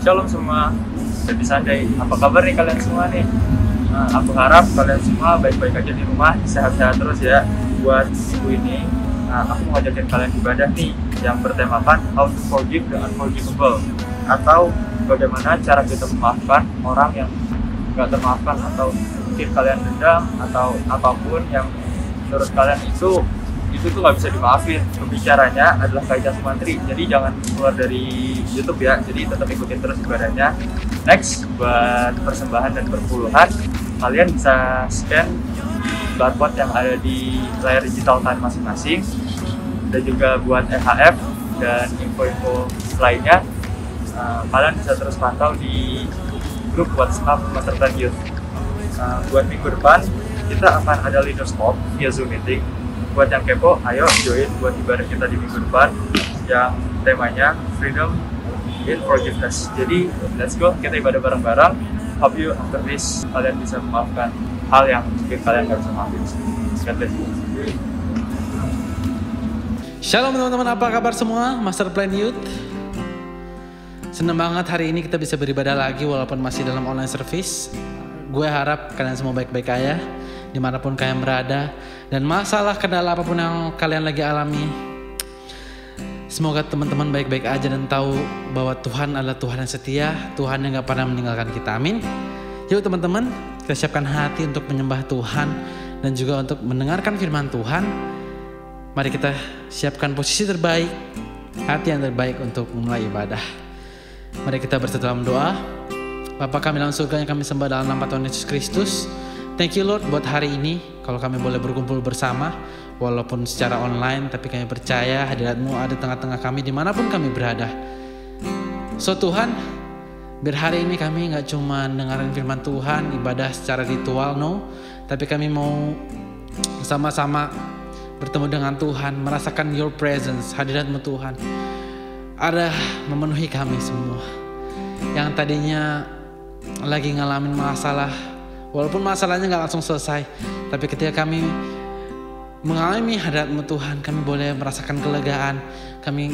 Shalom semua, Happy Sunday. Apa kabar nih kalian semua nih? Aku harap kalian semua baik-baik aja di rumah, sehat-sehat terus ya. Buat minggu ini, aku mau ngajakin kalian ibadah nih yang bertemakan How to Forgive the Unforgivable, atau bagaimana cara kita memaafkan orang yang gak termaafkan, atau mungkin kalian dendam atau apapun yang menurut kalian itu tuh nggak bisa dimaafin. Pembicaranya adalah Kaija Sumantri, jadi jangan keluar dari YouTube ya, jadi tetap ikutin terus ibadahnya. Next, buat persembahan dan perpuluhan, kalian bisa scan barcode yang ada di layar digital kalian masing-masing, dan juga buat EHF dan info-info lainnya, kalian bisa terus pantau di grup WhatsApp Masterplan Youth. Buat minggu depan, kita akan ada Leaders Talk via Zoom meeting. Buat yang kepo, ayo join buat ibadah kita di minggu depan yang temanya Freedom in Forgiveness. Jadi, let's go, kita ibadah bareng-bareng. Hope you after this, kalian bisa memaafkan hal yang mungkin kalian gak bisa maafin. God bless you. Shalom teman-teman, apa kabar semua? Masterplan Youth, senang banget hari ini kita bisa beribadah lagi walaupun masih dalam online service. Gue harap kalian semua baik-baik aja dimanapun kalian berada, dan masalah kendala apapun yang kalian lagi alami, semoga teman-teman baik-baik aja dan tahu bahwa Tuhan adalah Tuhan yang setia, Tuhan yang gak pernah meninggalkan kita. Amin. Yuk teman-teman, kita siapkan hati untuk menyembah Tuhan dan juga untuk mendengarkan firman Tuhan. Mari kita siapkan posisi terbaik, hati yang terbaik untuk memulai ibadah. Mari kita bersatu dalam doa. Bapa kami dalam surga yang kami sembah dalam nama Tuhan Yesus Kristus, thank you Lord buat hari ini, kalau kami boleh berkumpul bersama walaupun secara online, tapi kami percaya hadirat-Mu ada tengah-tengah kami dimanapun kami berada. So Tuhan, biar hari ini kami gak cuma dengerin firman Tuhan, ibadah secara ritual, no, tapi kami mau sama-sama bertemu dengan Tuhan, merasakan Your presence, hadirat-Mu Tuhan ada memenuhi kami semua yang tadinya lagi ngalamin masalah. Walaupun masalahnya gak langsung selesai, tapi ketika kami mengalami hadirat-Mu Tuhan, kami boleh merasakan kelegaan. Kami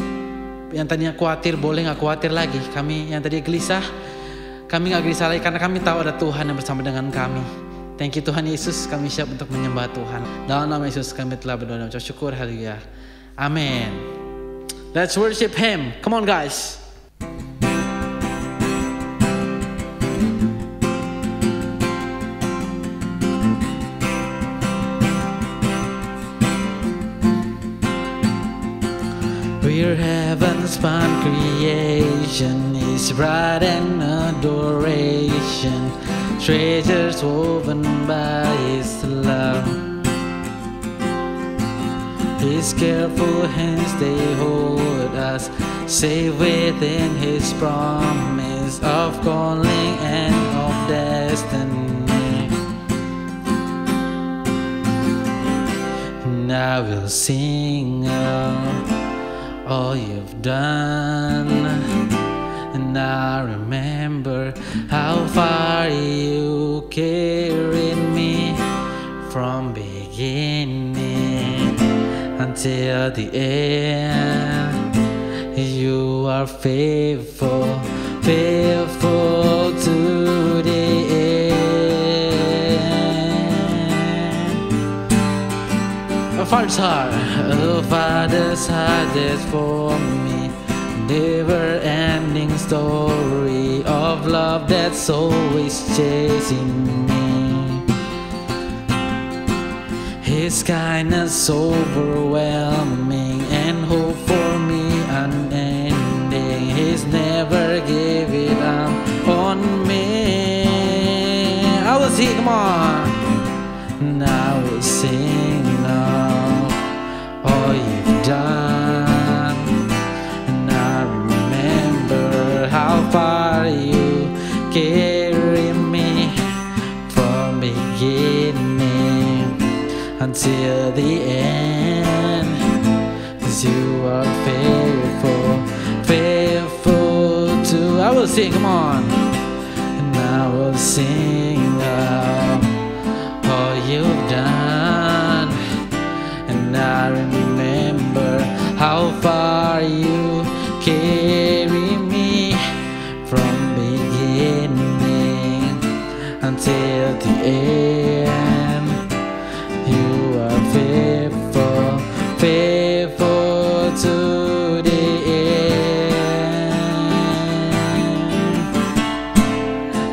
yang tadinya khawatir boleh gak khawatir lagi. Kami yang tadinya gelisah, kami gak gelisah lagi karena kami tahu ada Tuhan yang bersama dengan kami. Thank you Tuhan Yesus, kami siap untuk menyembah Tuhan. Dalam nama Yesus kami telah berdoa dan mengucap syukur. Haleluya. Amin. Let's worship Him. Come on guys. We're heaven's fun creation, His bride and adoration, treasures woven by His love. His careful hands they hold us, safe within His promise of calling and of destiny. Now we'll sing all You've done, and I remember how far You carried me from beginning until the end. You are faithful, faithful to the end. A Father's heart is for me, never-ending story of love that's always chasing me. His kindness overwhelming and hope for me unending. He's never given up on me. I will sing, come on. Now we'll sing now all You've done, and I remember how far You carried me from beginning until the end. 'Cause You are faithful, faithful to. I will sing, come on, and I will sing all You've done, and I remember how far You the end. You are faithful, faithful to the end.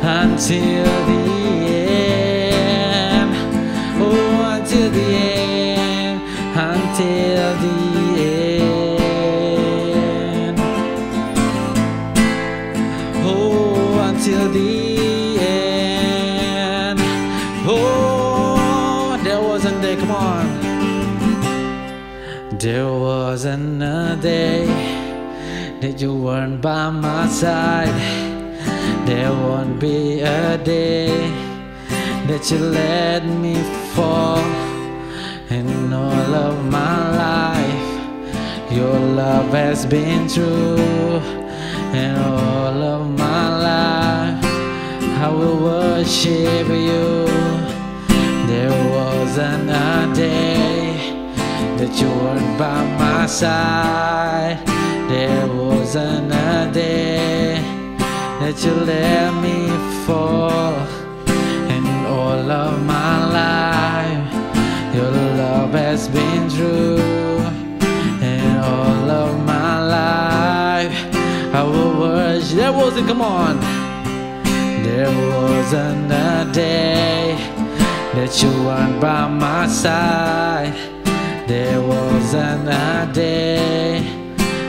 Until the end. Oh, until the end. Until the end. Oh, until the end. Oh, there wasn't there, come on. There wasn't a day that you weren't by my side. There won't be a day that you let me fall. In all of my life, your love has been true. In all of my life, I will worship you. There wasn't a day that you weren't by my side. There wasn't a day that you let me fall. In all of my life, your love has been true. In all of my life, I will worship. There wasn't, come on. There wasn't a day that you weren't by my side. There wasn't a day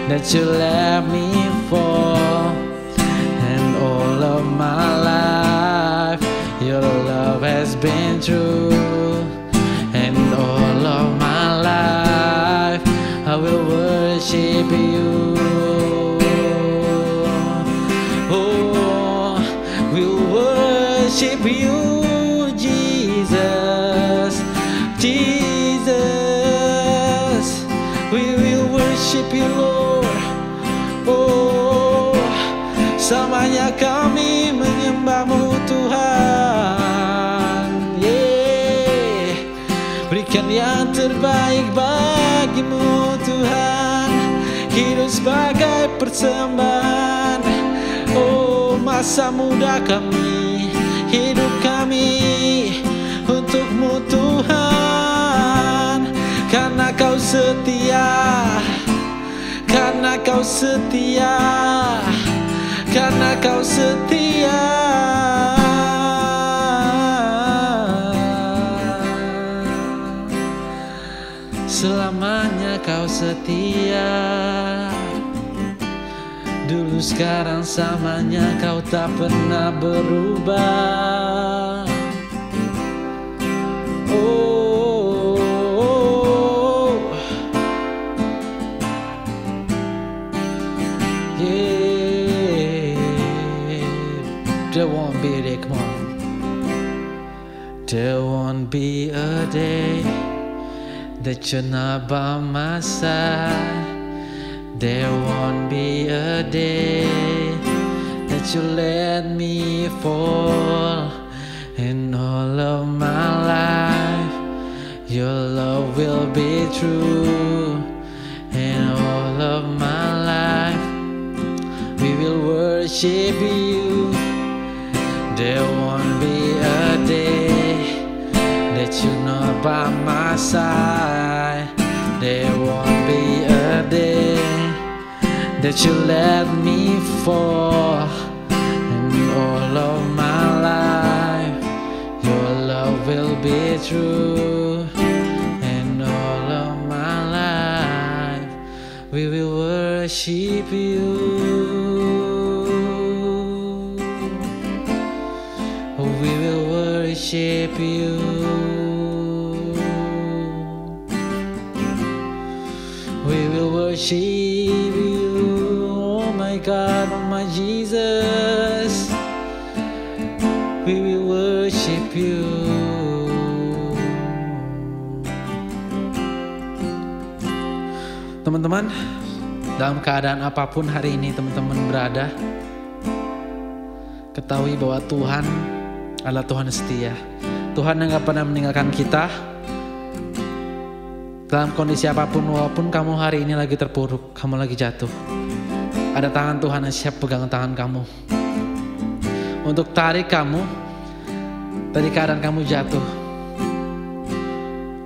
that you let me fall. In all of my life, your love has been true. In all of my life, I will worship you. Oh, we'll worship you, Jesus, Jesus. We will worship you, Lord. Oh, selamanya kami menyembahmu Tuhan. Yeah. Berikan yang terbaik bagimu Tuhan. Hidup sebagai persembahan. Oh, masa muda kami, hidup kami untukmu Tuhan. Karena kau setia, karena kau setia, karena kau setia. Selamanya kau setia. Dulu sekarang samanya kau tak pernah berubah. Oh, yeah. There won't be a day, come on. There won't be a day that you're not by my side. There won't be a day that you let me fall. In all of my life, your love will be true. In all of my life, we will worship you. There won't be a day that you're not by my side. There won't be a day that you let me fall. In all of my life, your love will be true. In all of my life, we will worship you. We will worship you. We will worship you. Oh my God, oh my Jesus. We will worship you. Teman-teman, dalam keadaan apapun hari ini teman-teman berada, ketahui bahwa Tuhan adalah Tuhan setia. Tuhan yang gak pernah meninggalkan kita. Dalam kondisi apapun, walaupun kamu hari ini lagi terpuruk, kamu lagi jatuh, ada tangan Tuhan yang siap pegang tangan kamu untuk tarik kamu dari keadaan kamu jatuh.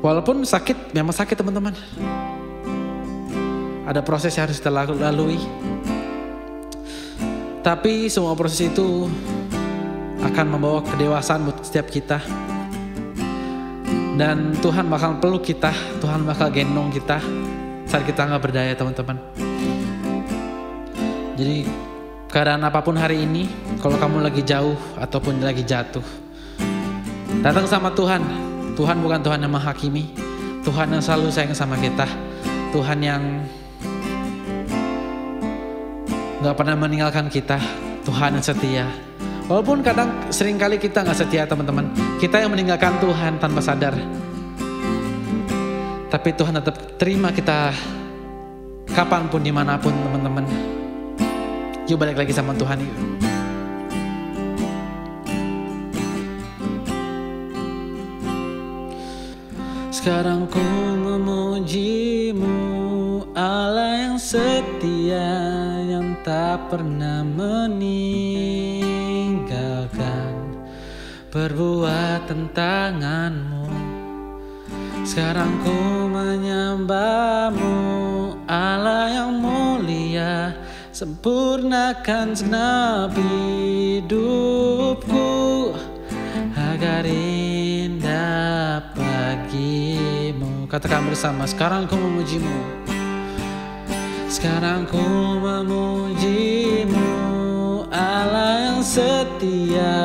Walaupun sakit, memang sakit teman-teman. Ada proses yang harus kita lalui. Tapi semua proses itu akan membawa kedewasaan buat setiap kita. Dan Tuhan bakal peluk kita, Tuhan bakal gendong kita saat kita gak berdaya teman-teman. Jadi keadaan apapun hari ini, kalau kamu lagi jauh ataupun lagi jatuh, datang sama Tuhan. Tuhan bukan Tuhan yang menghakimi, Tuhan yang selalu sayang sama kita, Tuhan yang gak pernah meninggalkan kita, Tuhan yang setia. Walaupun kadang seringkali kita gak setia teman-teman, kita yang meninggalkan Tuhan tanpa sadar. Tapi Tuhan tetap terima kita kapanpun, dimanapun teman-teman. Yuk balik lagi sama Tuhan yuk. Sekarang ku memuji-Mu, Allah yang setia, yang tak pernah meninggalkan perbuatan tangan-Mu. Sekarang ku menyembah-Mu, Allah yang mulia, sempurnakan segenap hidupku agar indah bagimu. Katakan bersama, sekarang ku memuji-Mu. Sekarang ku memuji-Mu, Allah yang setia,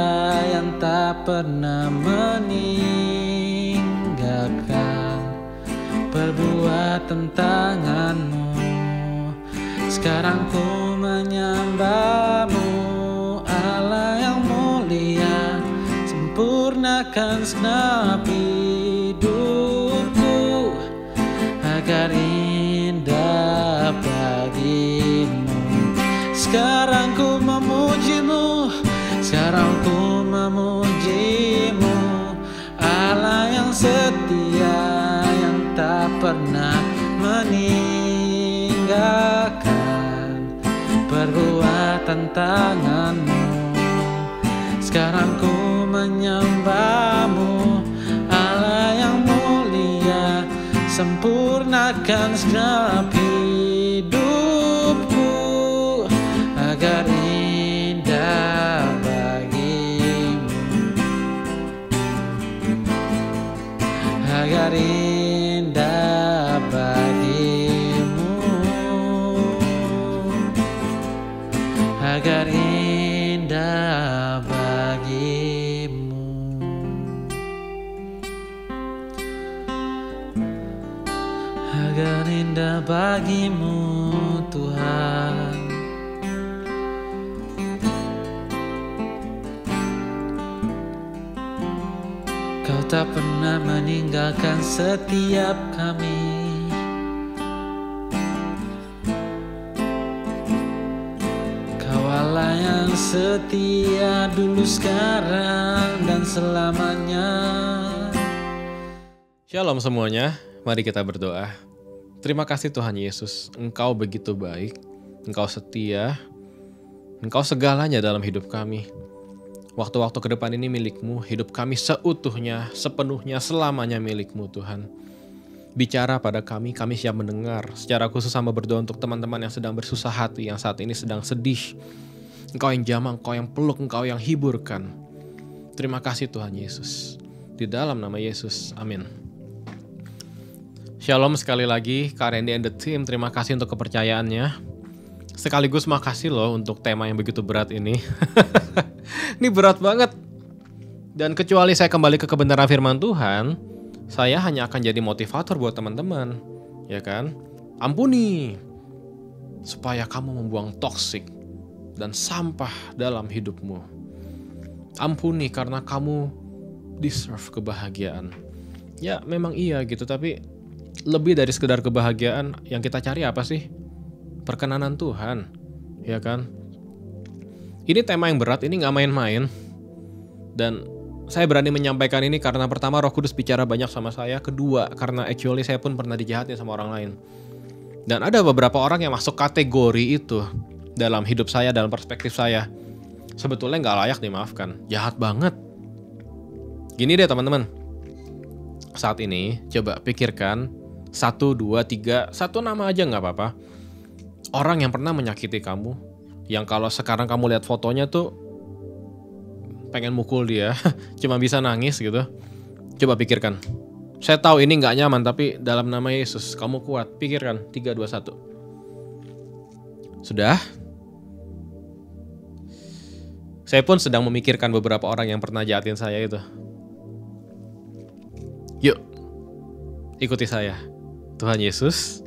yang tak pernah meninggalkan perbuatan tangan-Mu. Sekarang ku menyembah-Mu, Allah yang mulia, sempurnakan segenap hidupku agar indah bagimu. Sekarang ku memuji-Mu, sekarang ku memuji-Mu, Allah yang setia, yang tak pernah meninggalkan perbuatan tangan-Mu. Sekarang ku menyembah-Mu, Allah yang mulia, sempurnakan segenap hidupku agar indah bagimu, agar indah bagimu, agar indah bagimu. Agar indah bagimu Tuhan. Kau tak pernah meninggalkan setiap kami. Kau Allah yang setia dulu, sekarang, dan selamanya. Shalom semuanya, mari kita berdoa. Terima kasih Tuhan Yesus, Engkau begitu baik, Engkau setia, Engkau segalanya dalam hidup kami. Waktu-waktu ke depan ini milik-Mu, hidup kami seutuhnya, sepenuhnya, selamanya milik-Mu Tuhan. Bicara pada kami siap mendengar. Secara khusus sama berdoa untuk teman-teman yang sedang bersusah hati, yang saat ini sedang sedih. Engkau yang jamah, Engkau yang peluk, Engkau yang hiburkan. Terima kasih Tuhan Yesus. Di dalam nama Yesus, amin. Shalom sekali lagi, Kak Randy and the team, terima kasih untuk kepercayaannya. Sekaligus makasih loh untuk tema yang begitu berat ini. Ini berat banget. Dan kecuali saya kembali ke kebenaran firman Tuhan, saya hanya akan jadi motivator buat teman-teman. Ya kan? Ampuni, supaya kamu membuang toksik dan sampah dalam hidupmu. Ampuni karena kamu deserve kebahagiaan. Ya memang iya gitu, tapi lebih dari sekedar kebahagiaan, yang kita cari apa sih? Perkenanan Tuhan, ya kan? Ini tema yang berat, ini gak main-main. Dan saya berani menyampaikan ini karena pertama Roh Kudus bicara banyak sama saya. Kedua, karena actually saya pun pernah dijahatin sama orang lain. Dan ada beberapa orang yang masuk kategori itu dalam hidup saya, dalam perspektif saya. Sebetulnya gak layak dimaafkan, jahat banget. Gini deh teman-teman. Saat ini coba pikirkan 1, 2, 3, satu nama aja nggak apa-apa. Orang yang pernah menyakiti kamu, yang kalau sekarang kamu lihat fotonya tuh pengen mukul dia, cuma bisa nangis gitu. Coba pikirkan. Saya tahu ini nggak nyaman, tapi dalam nama Yesus kamu kuat. Pikirkan. 3, 2, 1. Sudah? Saya pun sedang memikirkan beberapa orang yang pernah jahatin saya itu. Yuk, ikuti saya. Tuhan Yesus.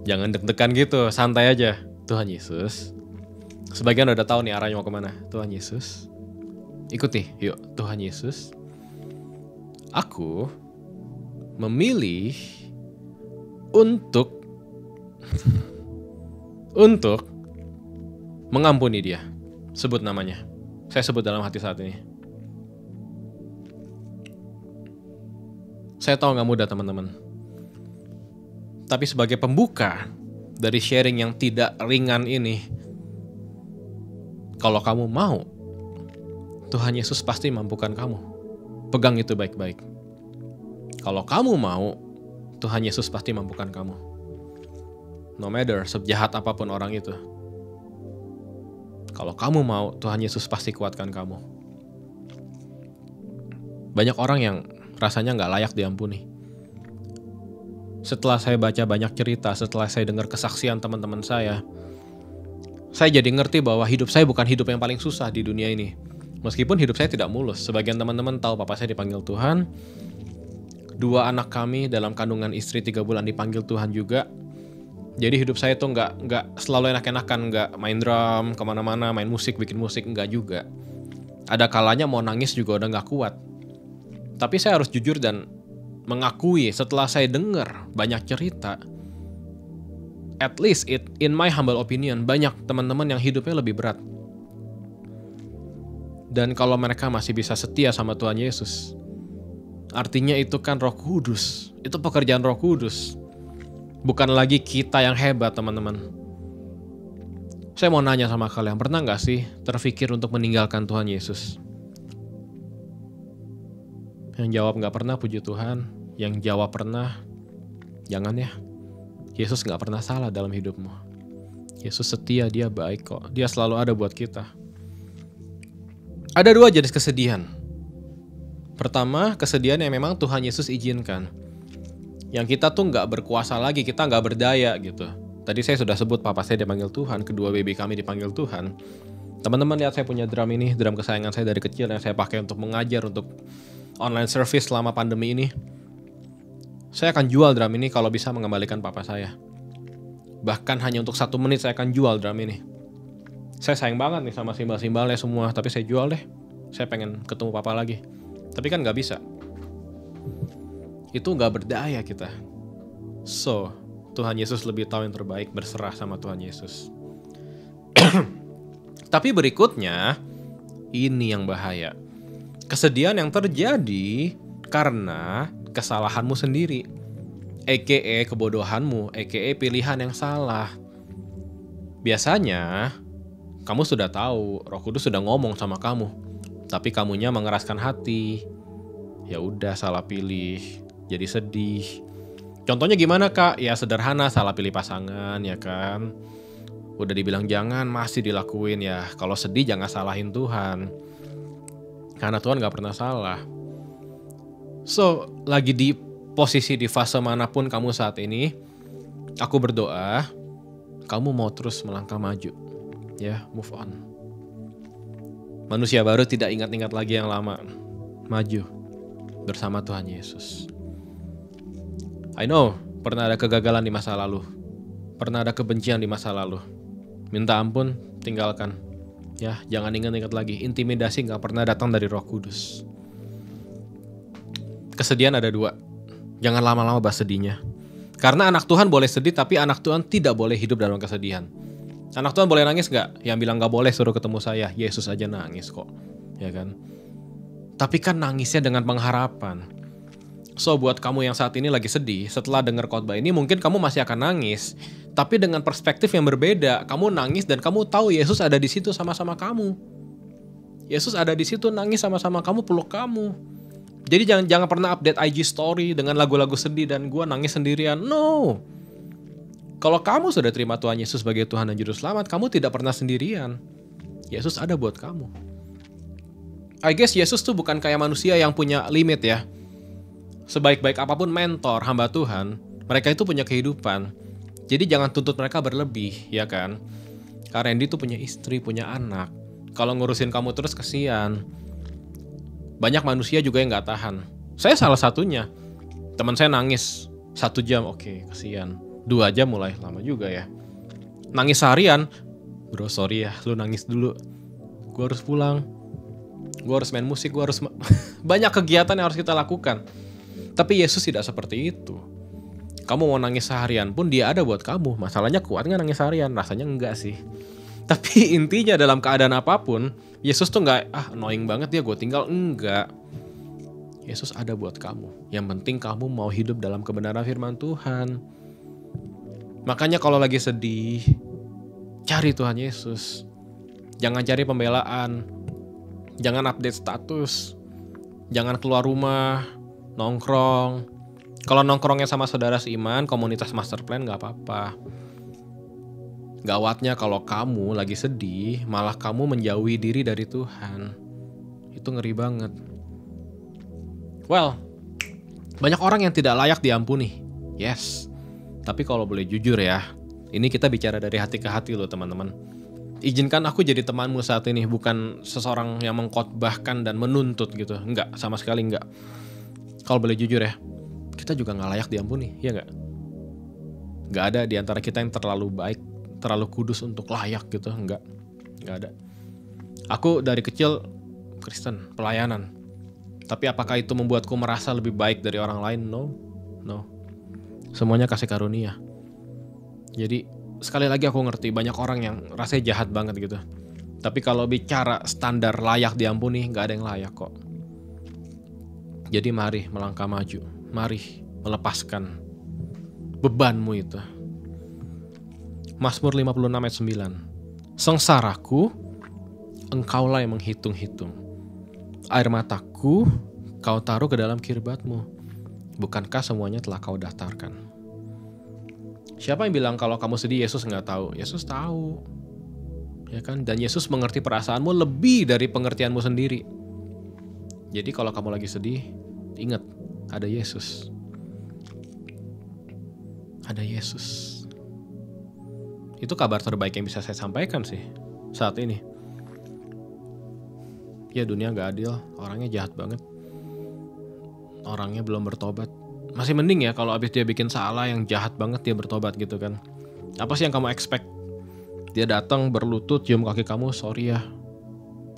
Jangan deg-degan gitu, santai aja. Tuhan Yesus. Sebagian udah tahu nih arahnya mau kemana. Tuhan Yesus. Ikuti, yuk. Tuhan Yesus. Aku memilih untuk mengampuni dia. Sebut namanya. Saya sebut dalam hati saat ini. Saya tahu gak mudah teman-teman. Tapi sebagai pembuka dari sharing yang tidak ringan ini, kalau kamu mau, Tuhan Yesus pasti mampukan kamu. Pegang itu baik-baik. Kalau kamu mau, Tuhan Yesus pasti mampukan kamu. No matter sejahat apapun orang itu. Kalau kamu mau, Tuhan Yesus pasti kuatkan kamu. Banyak orang yang rasanya gak layak diampuni. Setelah saya baca banyak cerita, setelah saya dengar kesaksian teman-teman saya jadi ngerti bahwa hidup saya bukan hidup yang paling susah di dunia ini. Meskipun hidup saya tidak mulus. Sebagian teman-teman tahu papa saya dipanggil Tuhan. 2 anak kami dalam kandungan istri 3 bulan dipanggil Tuhan juga. Jadi hidup saya tuh nggak selalu enak-enakan, nggak main drum kemana-mana, main musik, bikin musik, nggak juga. Ada kalanya mau nangis juga udah nggak kuat. Tapi saya harus jujur dan mengakui setelah saya dengar banyak cerita, at least in my humble opinion, banyak teman-teman yang hidupnya lebih berat. Dan kalau mereka masih bisa setia sama Tuhan Yesus, artinya itu kan Roh Kudus. Itu pekerjaan Roh Kudus. Bukan lagi kita yang hebat, teman-teman. Saya mau nanya sama kalian, pernah gak sih terpikir untuk meninggalkan Tuhan Yesus? Yang jawab gak pernah, puji Tuhan. Yang jawab pernah, jangan ya. Yesus gak pernah salah dalam hidupmu. Yesus setia, dia baik kok. Dia selalu ada buat kita. Ada 2 jenis kesedihan. Pertama, kesedihan yang memang Tuhan Yesus izinkan. Yang kita tuh gak berkuasa lagi, kita gak berdaya gitu. Tadi saya sudah sebut papa saya dipanggil Tuhan, kedua baby kami dipanggil Tuhan. Teman-teman lihat saya punya drum ini, drum kesayangan saya dari kecil yang saya pakai untuk mengajar, untuk online service selama pandemi ini. Saya akan jual drum ini kalau bisa mengembalikan papa saya. Bahkan hanya untuk 1 menit saya akan jual drum ini. Saya sayang banget nih sama simbal-simbalnya semua, tapi saya jual deh. Saya pengen ketemu papa lagi. Tapi kan gak bisa. Itu gak berdaya kita. So, Tuhan Yesus lebih tahu yang terbaik, berserah sama Tuhan Yesus. Tapi berikutnya, ini yang bahaya. Kesedihan yang terjadi karena kesalahanmu sendiri. A.k.a. kebodohanmu, a.k.a. pilihan yang salah. Biasanya, kamu sudah tahu, Roh Kudus sudah ngomong sama kamu. Tapi kamunya mengeraskan hati. Ya udah, salah pilih. Jadi sedih. Contohnya gimana kak? Ya sederhana, salah pilih pasangan ya kan. Udah dibilang jangan, masih dilakuin ya. Kalau sedih jangan salahin Tuhan. Karena Tuhan gak pernah salah. So, lagi di posisi di fase manapun kamu saat ini, aku berdoa, kamu mau terus melangkah maju. Ya, move on. Manusia baru tidak ingat-ingat lagi yang lama. Maju bersama Tuhan Yesus. I know, pernah ada kegagalan di masa lalu. Pernah ada kebencian di masa lalu. Minta ampun, tinggalkan. Ya, jangan ingat-ingat lagi. Intimidasi gak pernah datang dari Roh Kudus. Kesedihan ada 2. Jangan lama-lama bahas sedihnya. Karena anak Tuhan boleh sedih, tapi anak Tuhan tidak boleh hidup dalam kesedihan. Anak Tuhan boleh nangis gak? Yang bilang gak boleh suruh ketemu saya. Yesus aja nangis kok. Ya kan? Tapi kan nangisnya dengan pengharapan. So, buat kamu yang saat ini lagi sedih, setelah dengar khotbah ini mungkin kamu masih akan nangis. Tapi dengan perspektif yang berbeda, kamu nangis dan kamu tahu Yesus ada di situ sama-sama kamu. Yesus ada di situ nangis sama-sama kamu, peluk kamu. Jadi jangan pernah update IG story dengan lagu-lagu sedih dan gue nangis sendirian. No. Kalau kamu sudah terima Tuhan Yesus sebagai Tuhan dan Juru Selamat, kamu tidak pernah sendirian. Yesus ada buat kamu. I guess Yesus tuh bukan kayak manusia yang punya limit ya. Sebaik-baik apapun mentor, hamba Tuhan, mereka itu punya kehidupan. Jadi jangan tuntut mereka berlebih, ya kan? Karena Randy tuh punya istri, punya anak. Kalau ngurusin kamu terus kesian. Banyak manusia juga yang gak tahan. Saya salah satunya. Teman saya nangis 1 jam, oke, kesian. 2 jam mulai lama juga ya. Nangis seharian, bro sorry ya, lu nangis dulu. Gue harus pulang. Gue harus main musik, gue harus... Banyak kegiatan yang harus kita lakukan. Tapi Yesus tidak seperti itu. Kamu mau nangis seharian pun dia ada buat kamu. Masalahnya kuat gak nangis seharian? Rasanya enggak sih. Tapi intinya dalam keadaan apapun, Yesus tuh gak, annoying banget ya gue tinggal. Enggak. Yesus ada buat kamu. Yang penting kamu mau hidup dalam kebenaran firman Tuhan. Makanya kalau lagi sedih, cari Tuhan Yesus. Jangan cari pembelaan. Jangan update status. Jangan keluar rumah, nongkrong. Kalau nongkrongnya sama saudara seiman, komunitas master plan gak apa-apa. Gawatnya kalau kamu lagi sedih, malah kamu menjauhi diri dari Tuhan. Itu ngeri banget. Well, banyak orang yang tidak layak diampuni. Yes. Tapi kalau boleh jujur ya, ini kita bicara dari hati ke hati loh teman-teman. Izinkan aku jadi temanmu saat ini, bukan seseorang yang mengkhotbahkan dan menuntut gitu. Enggak, sama sekali enggak. Kalau boleh jujur ya, kita juga gak layak diampuni, ya enggak? Gak ada di antara kita yang terlalu baik, terlalu kudus untuk layak gitu, enggak ada. Aku dari kecil Kristen, pelayanan. Tapi apakah itu membuatku merasa lebih baik dari orang lain? No. Semuanya kasih karunia. Jadi sekali lagi aku ngerti banyak orang yang rasanya jahat banget gitu. Tapi kalau bicara standar layak diampuni, gak ada yang layak kok. Jadi mari melangkah maju. Mari melepaskan bebanmu itu. Mazmur 56 ayat 9. Sengsaraku, engkaulah yang menghitung-hitung. Air mataku, kau taruh ke dalam kirbatmu. Bukankah semuanya telah kau daftarkan? Siapa yang bilang kalau kamu sedih Yesus nggak tahu? Yesus tahu. Ya kan? Dan Yesus mengerti perasaanmu lebih dari pengertianmu sendiri. Jadi kalau kamu lagi sedih, ingat, ada Yesus. Ada Yesus. Itu kabar terbaik yang bisa saya sampaikan sih saat ini. Ya dunia gak adil, orangnya jahat banget. Orangnya belum bertobat. Masih mending ya kalau abis dia bikin salah yang jahat banget dia bertobat gitu kan. Apa sih yang kamu expect? Dia datang berlutut, cium kaki kamu, sorry ya,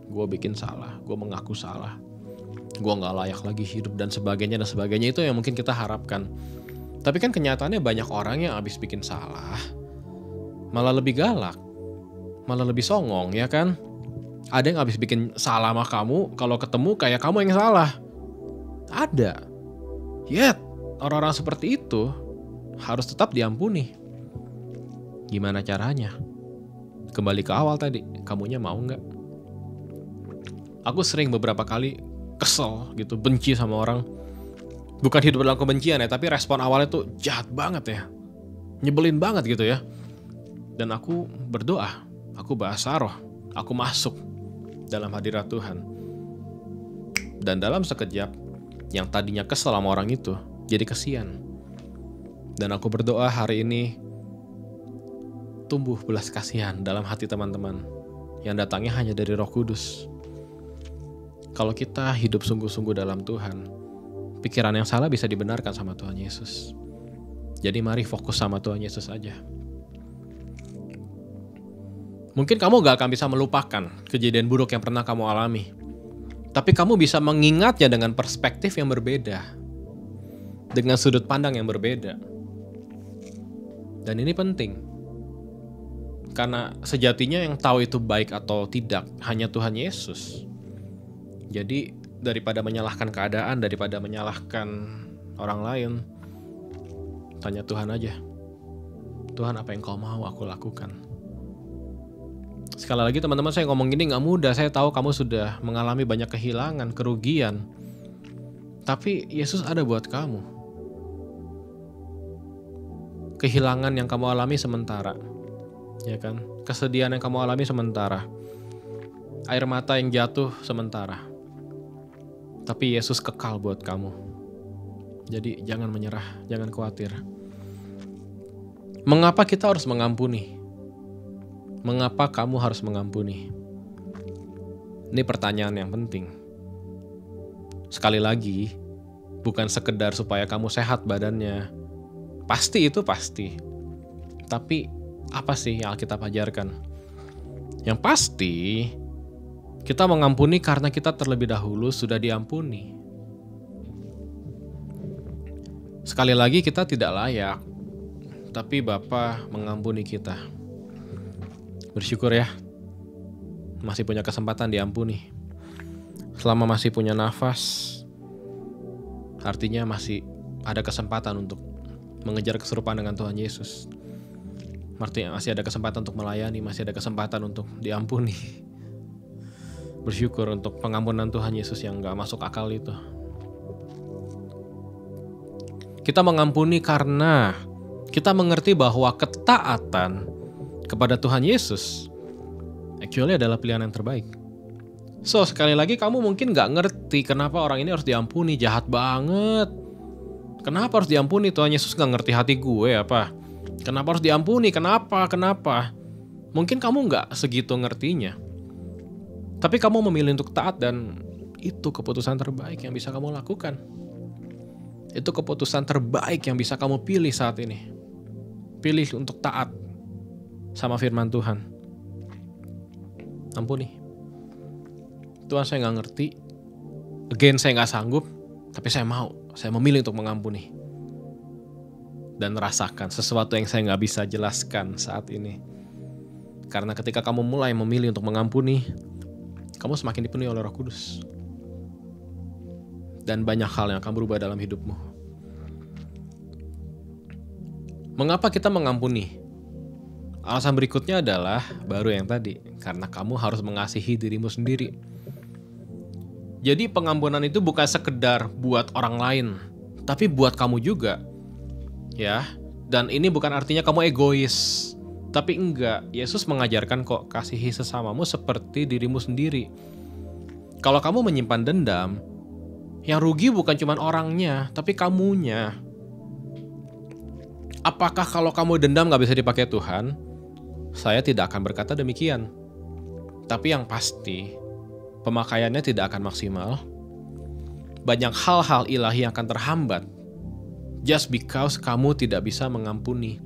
gue bikin salah, gue mengaku salah, gue gak layak lagi hidup dan sebagainya. Itu yang mungkin kita harapkan. Tapi kan kenyataannya banyak orang yang abis bikin salah malah lebih galak, malah lebih songong ya kan. Ada yang abis bikin salah sama kamu, kalau ketemu kayak kamu yang salah. Ada. Yet, orang-orang seperti itu harus tetap diampuni. Gimana caranya? Kembali ke awal tadi, kamunya mau nggak? Aku sering beberapa kali kesel gitu, benci sama orang. Bukan hidup dalam kebencian ya, tapi respon awalnya tuh jahat banget ya. Nyebelin banget gitu ya. Dan aku berdoa, aku bahasa roh, aku masuk dalam hadirat Tuhan. Dan dalam sekejap, yang tadinya kesel sama orang itu, jadi kesian. Dan aku berdoa hari ini, tumbuh belas kasihan dalam hati teman-teman, yang datangnya hanya dari Roh Kudus. Kalau kita hidup sungguh-sungguh dalam Tuhan, pikiran yang salah bisa dibenarkan sama Tuhan Yesus. Jadi mari fokus sama Tuhan Yesus aja. Mungkin kamu gak akan bisa melupakan kejadian buruk yang pernah kamu alami. Tapi kamu bisa mengingatnya dengan perspektif yang berbeda. Dengan sudut pandang yang berbeda. Dan ini penting. Karena sejatinya yang tahu itu baik atau tidak hanya Tuhan Yesus. Jadi daripada menyalahkan keadaan, daripada menyalahkan orang lain, tanya Tuhan aja. Tuhan, apa yang kau mau aku lakukan? Sekali lagi teman-teman, saya ngomong gini gak mudah. Saya tahu kamu sudah mengalami banyak kehilangan, kerugian. Tapi Yesus ada buat kamu. Kehilangan yang kamu alami sementara, ya kan? Kesedihan yang kamu alami sementara. Air mata yang jatuh sementara. Tapi Yesus kekal buat kamu. Jadi jangan menyerah, jangan khawatir. Mengapa kita harus mengampuni? Mengapa kamu harus mengampuni? Ini pertanyaan yang penting. Sekali lagi, bukan sekedar supaya kamu sehat badannya. Pasti itu pasti. Tapi apa sih yang Alkitab ajarkan? Yang pasti, kita mengampuni karena kita terlebih dahulu sudah diampuni. Sekali lagi kita tidak layak, tapi Bapa mengampuni kita. Bersyukur ya, masih punya kesempatan diampuni. Selama masih punya nafas, artinya masih ada kesempatan untuk mengejar keserupaan dengan Tuhan Yesus. Artinya masih ada kesempatan untuk melayani, masih ada kesempatan untuk diampuni. Bersyukur untuk pengampunan Tuhan Yesus yang gak masuk akal itu. Kita mengampuni karena kita mengerti bahwa ketaatan kepada Tuhan Yesus actually adalah pilihan yang terbaik. So, sekali lagi kamu mungkin gak ngerti kenapa orang ini harus diampuni, jahat banget. Kenapa harus diampuni? Tuhan Yesus gak ngerti hati gue apa? Kenapa harus diampuni? Kenapa? Mungkin kamu gak segitu ngertinya. Tapi kamu memilih untuk taat dan itu keputusan terbaik yang bisa kamu lakukan. Itu keputusan terbaik yang bisa kamu pilih saat ini. Pilih untuk taat sama firman Tuhan. Ampuni. Tuhan, saya gak ngerti. Again, saya gak sanggup. Tapi saya mau. Saya memilih untuk mengampuni. Dan rasakan sesuatu yang saya gak bisa jelaskan saat ini. Karena ketika kamu mulai memilih untuk mengampuni, kamu semakin dipenuhi oleh Roh Kudus. Dan banyak hal yang akan berubah dalam hidupmu. Mengapa kita mengampuni? Alasan berikutnya adalah baru yang tadi. Karena kamu harus mengasihi dirimu sendiri. Jadi pengampunan itu bukan sekedar buat orang lain, tapi buat kamu juga. Ya, dan ini bukan artinya kamu egois. Tapi enggak, Yesus mengajarkan kok kasihi sesamamu seperti dirimu sendiri. Kalau kamu menyimpan dendam, yang rugi bukan cuma orangnya, tapi kamunya. Apakah kalau kamu dendam gak bisa dipakai Tuhan? Saya tidak akan berkata demikian. Tapi yang pasti, pemakaiannya tidak akan maksimal. Banyak hal-hal ilahi yang akan terhambat just because kamu tidak bisa mengampuni.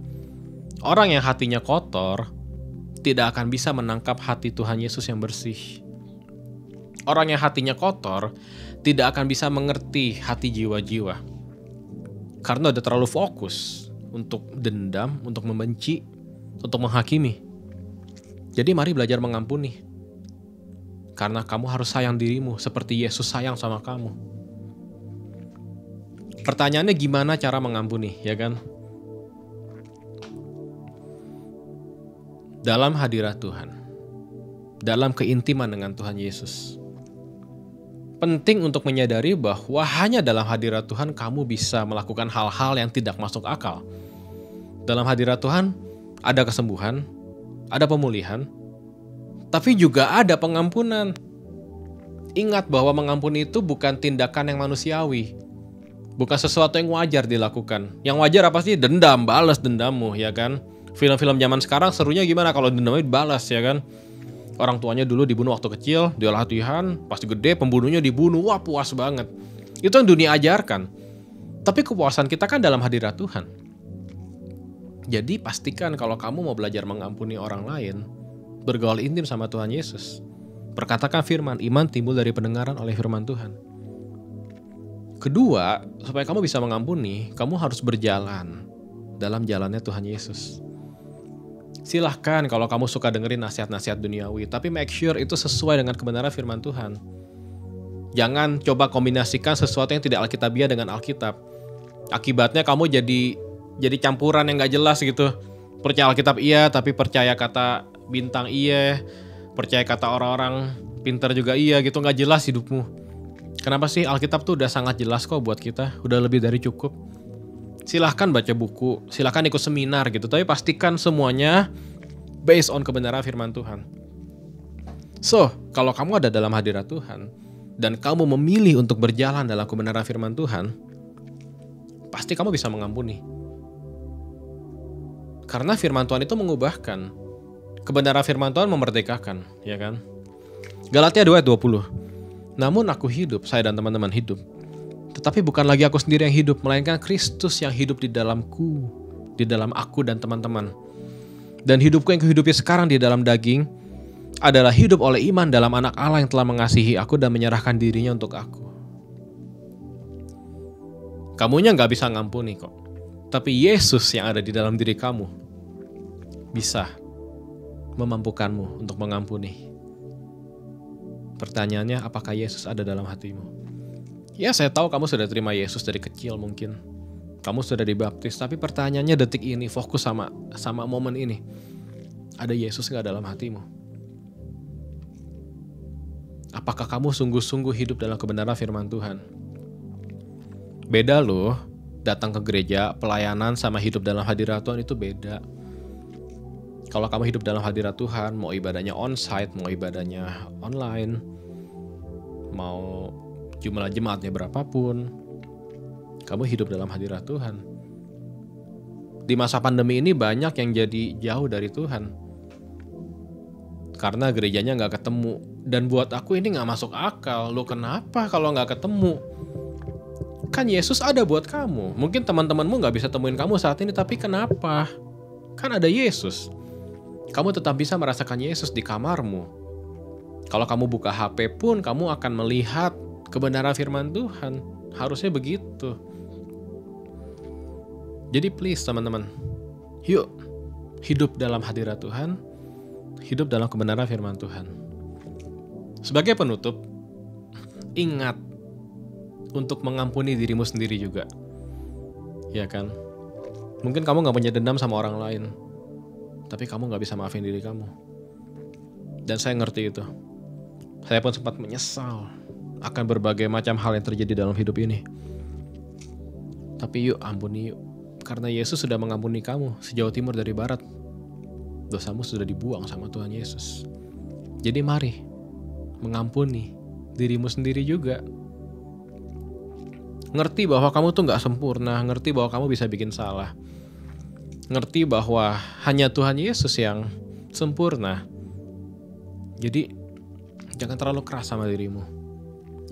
Orang yang hatinya kotor tidak akan bisa menangkap hati Tuhan Yesus yang bersih. Orang yang hatinya kotor tidak akan bisa mengerti hati jiwa-jiwa. Karena udah terlalu fokus untuk dendam, untuk membenci, untuk menghakimi. Jadi mari belajar mengampuni. Karena kamu harus sayang dirimu seperti Yesus sayang sama kamu. Pertanyaannya gimana cara mengampuni, ya kan? Dalam hadirat Tuhan. Dalam keintiman dengan Tuhan Yesus. Penting untuk menyadari bahwa hanya dalam hadirat Tuhan kamu bisa melakukan hal-hal yang tidak masuk akal. Dalam hadirat Tuhan ada kesembuhan, ada pemulihan, tapi juga ada pengampunan. Ingat bahwa mengampuni itu bukan tindakan yang manusiawi. Bukan sesuatu yang wajar dilakukan. Yang wajar apa sih? Dendam, balas dendammu, ya kan? Film-film zaman sekarang serunya gimana kalau dendamnya dibalas, ya kan? Orang tuanya dulu dibunuh waktu kecil, dia latihan, pasti gede pembunuhnya dibunuh, wah puas banget. Itu yang dunia ajarkan. Tapi kepuasan kita kan dalam hadirat Tuhan. Jadi pastikan kalau kamu mau belajar mengampuni orang lain, bergaul intim sama Tuhan Yesus. Perkatakan firman, iman timbul dari pendengaran oleh firman Tuhan. Kedua, supaya kamu bisa mengampuni, kamu harus berjalan dalam jalannya Tuhan Yesus. Silahkan kalau kamu suka dengerin nasihat-nasihat duniawi, tapi make sure itu sesuai dengan kebenaran firman Tuhan. Jangan coba kombinasikan sesuatu yang tidak alkitabiah dengan Alkitab. Akibatnya kamu jadi campuran yang gak jelas gitu. Percaya Alkitab iya, tapi percaya kata bintang iya, percaya kata orang-orang pintar juga iya gitu, gak jelas hidupmu. Kenapa sih? Alkitab tuh udah sangat jelas kok buat kita, udah lebih dari cukup. Silahkan baca buku, silahkan ikut seminar gitu, tapi pastikan semuanya based on kebenaran firman Tuhan. So, kalau kamu ada dalam hadirat Tuhan, dan kamu memilih untuk berjalan dalam kebenaran firman Tuhan, pasti kamu bisa mengampuni. Karena firman Tuhan itu mengubahkan. Kebenaran firman Tuhan memerdekakan, ya kan? Galatia 2 ayat 20. Namun aku hidup, saya dan teman-teman hidup. Tetapi bukan lagi aku sendiri yang hidup, melainkan Kristus yang hidup di dalamku, di dalam aku dan teman-teman. Dan hidupku yang kuhidupi sekarang di dalam daging adalah hidup oleh iman dalam anak Allah yang telah mengasihi aku dan menyerahkan dirinya untuk aku. Kamunya gak bisa ngampuni kok. Tapi Yesus yang ada di dalam diri kamu bisa memampukanmu untuk mengampuni. Pertanyaannya, apakah Yesus ada dalam hatimu? Ya, saya tahu kamu sudah terima Yesus dari kecil mungkin. Kamu sudah dibaptis, tapi pertanyaannya detik ini, fokus sama momen ini. Ada Yesus gak dalam hatimu? Apakah kamu sungguh-sungguh hidup dalam kebenaran firman Tuhan? Beda loh, datang ke gereja, pelayanan sama hidup dalam hadirat Tuhan itu beda. Kalau kamu hidup dalam hadirat Tuhan, mau ibadahnya onsite, mau ibadahnya online, mau jumlah jemaatnya berapapun, kamu hidup dalam hadirat Tuhan. Di masa pandemi ini banyak yang jadi jauh dari Tuhan. Karena gerejanya gak ketemu. Dan buat aku ini gak masuk akal. Loh kenapa kalau gak ketemu? Kan Yesus ada buat kamu. Mungkin teman-temanmu gak bisa temuin kamu saat ini, tapi kenapa? Kan ada Yesus. Kamu tetap bisa merasakan Yesus di kamarmu. Kalau kamu buka HP pun, kamu akan melihat kebenaran firman Tuhan. Harusnya begitu. Jadi please teman-teman, yuk hidup dalam hadirat Tuhan, hidup dalam kebenaran firman Tuhan. Sebagai penutup, ingat untuk mengampuni dirimu sendiri juga. Ya kan? Mungkin kamu gak punya dendam sama orang lain, tapi kamu gak bisa maafin diri kamu. Dan saya ngerti itu. Saya pun sempat menyesal akan berbagai macam hal yang terjadi dalam hidup ini. Tapi yuk ampuni yuk. Karena Yesus sudah mengampuni kamu sejauh timur dari barat. Dosamu sudah dibuang sama Tuhan Yesus. Jadi mari mengampuni dirimu sendiri juga. Ngerti bahwa kamu tuh gak sempurna. Ngerti bahwa kamu bisa bikin salah. Ngerti bahwa hanya Tuhan Yesus yang sempurna. Jadi jangan terlalu keras sama dirimu.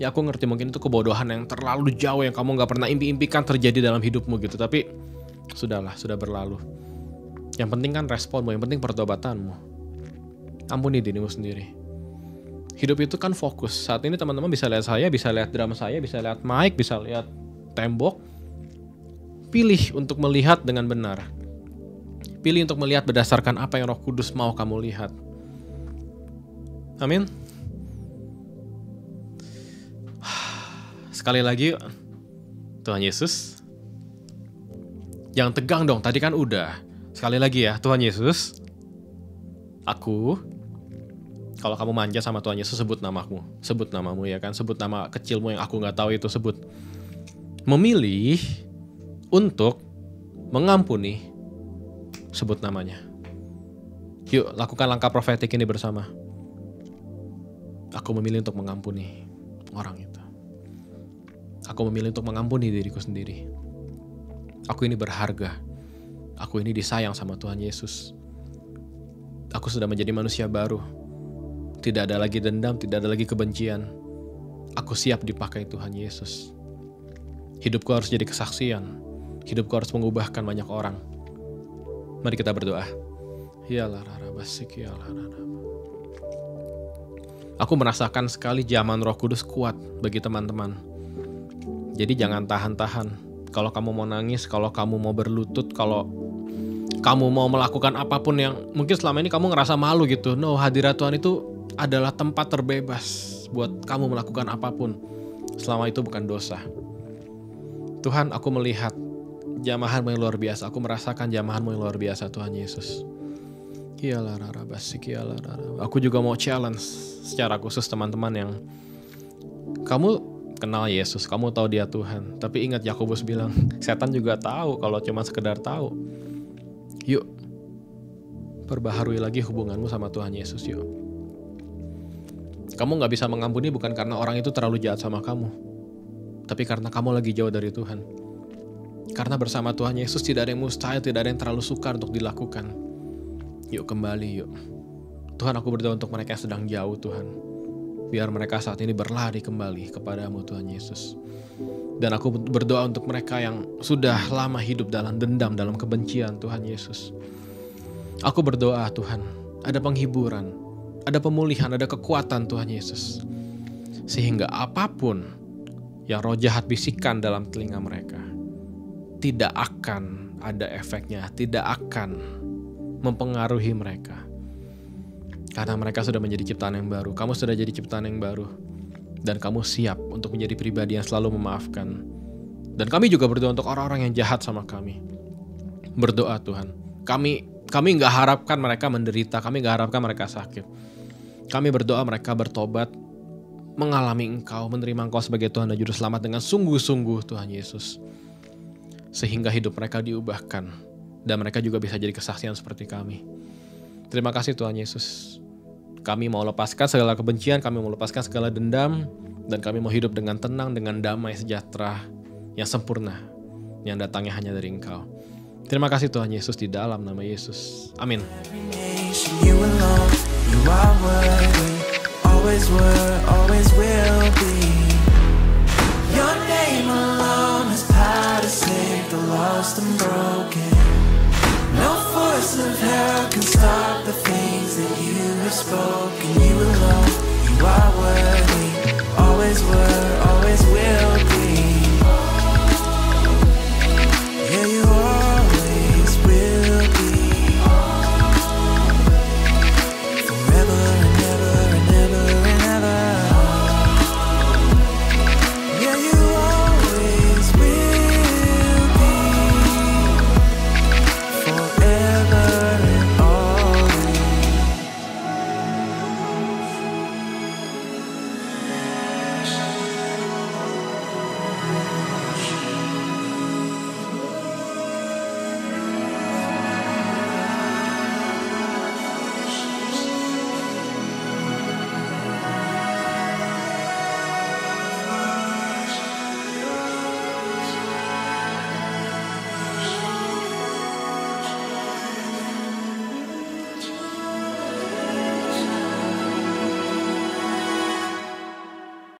Ya aku ngerti mungkin itu kebodohan yang terlalu jauh yang kamu gak pernah impi-impikan terjadi dalam hidupmu gitu. Tapi sudahlah, sudah berlalu. Yang penting kan responmu, yang penting pertobatanmu. Ampuni dirimu sendiri. Hidup itu kan fokus. Saat ini teman-teman bisa lihat saya, bisa lihat drum saya, bisa lihat mic, bisa lihat tembok. Pilih untuk melihat dengan benar. Pilih untuk melihat berdasarkan apa yang Roh Kudus mau kamu lihat. Amin. Sekali lagi, Tuhan Yesus. Jangan tegang dong, tadi kan udah. Sekali lagi ya, Tuhan Yesus. Aku, kalau kamu manja sama Tuhan Yesus, sebut namamu. Sebut namamu ya kan, sebut nama kecilmu yang aku gak tahu itu, sebut. Memilih untuk mengampuni, sebut namanya. Yuk, lakukan langkah profetik ini bersama. Aku memilih untuk mengampuni orang itu. Aku memilih untuk mengampuni diriku sendiri. Aku ini berharga. Aku ini disayang sama Tuhan Yesus. Aku sudah menjadi manusia baru. Tidak ada lagi dendam, tidak ada lagi kebencian. Aku siap dipakai Tuhan Yesus. Hidupku harus jadi kesaksian. Hidupku harus mengubahkan banyak orang. Mari kita berdoa. Aku merasakan sekali zaman Roh Kudus kuat bagi teman-teman. Jadi jangan tahan-tahan. Kalau kamu mau nangis, kalau kamu mau berlutut, kalau kamu mau melakukan apapun yang mungkin selama ini kamu ngerasa malu gitu. No, hadirat Tuhan itu adalah tempat terbebas buat kamu melakukan apapun. Selama itu bukan dosa. Tuhan, aku melihat jamahan-Mu yang luar biasa. Aku merasakan jamahan-Mu yang luar biasa, Tuhan Yesus. Aku juga mau challenge secara khusus teman-teman yang kamu kenal Yesus, kamu tahu dia Tuhan. Tapi ingat Yakobus bilang, setan juga tahu kalau cuma sekedar tahu. Yuk, perbaharui lagi hubunganmu sama Tuhan Yesus yuk. Kamu gak bisa mengampuni bukan karena orang itu terlalu jahat sama kamu, tapi karena kamu lagi jauh dari Tuhan. Karena bersama Tuhan Yesus tidak ada yang mustahil, tidak ada yang terlalu sukar untuk dilakukan. Yuk kembali yuk. Tuhan, aku berdoa untuk mereka yang sedang jauh Tuhan. Biar mereka saat ini berlari kembali kepadamu Tuhan Yesus. Dan aku berdoa untuk mereka yang sudah lama hidup dalam dendam, dalam kebencian Tuhan Yesus. Aku berdoa Tuhan, ada penghiburan, ada pemulihan, ada kekuatan Tuhan Yesus. Sehingga apapun yang roh jahat bisikan dalam telinga mereka, tidak akan ada efeknya, tidak akan mempengaruhi mereka. Karena mereka sudah menjadi ciptaan yang baru. Kamu sudah jadi ciptaan yang baru. Dan kamu siap untuk menjadi pribadi yang selalu memaafkan. Dan kami juga berdoa untuk orang-orang yang jahat sama kami. Berdoa Tuhan. Kami gak harapkan mereka menderita. Kami gak harapkan mereka sakit. Kami berdoa mereka bertobat, mengalami Engkau, menerima Engkau sebagai Tuhan dan Juru Selamat dengan sungguh-sungguh Tuhan Yesus. Sehingga hidup mereka diubahkan. Dan mereka juga bisa jadi kesaksian seperti kami. Terima kasih Tuhan Yesus. Kami mau lepaskan segala kebencian, kami mau lepaskan segala dendam, dan kami mau hidup dengan tenang, dengan damai sejahtera yang sempurna, yang datangnya hanya dari Engkau. Terima kasih Tuhan Yesus, di dalam nama Yesus. Amin. No force of hell can stop the things that you have spoken. You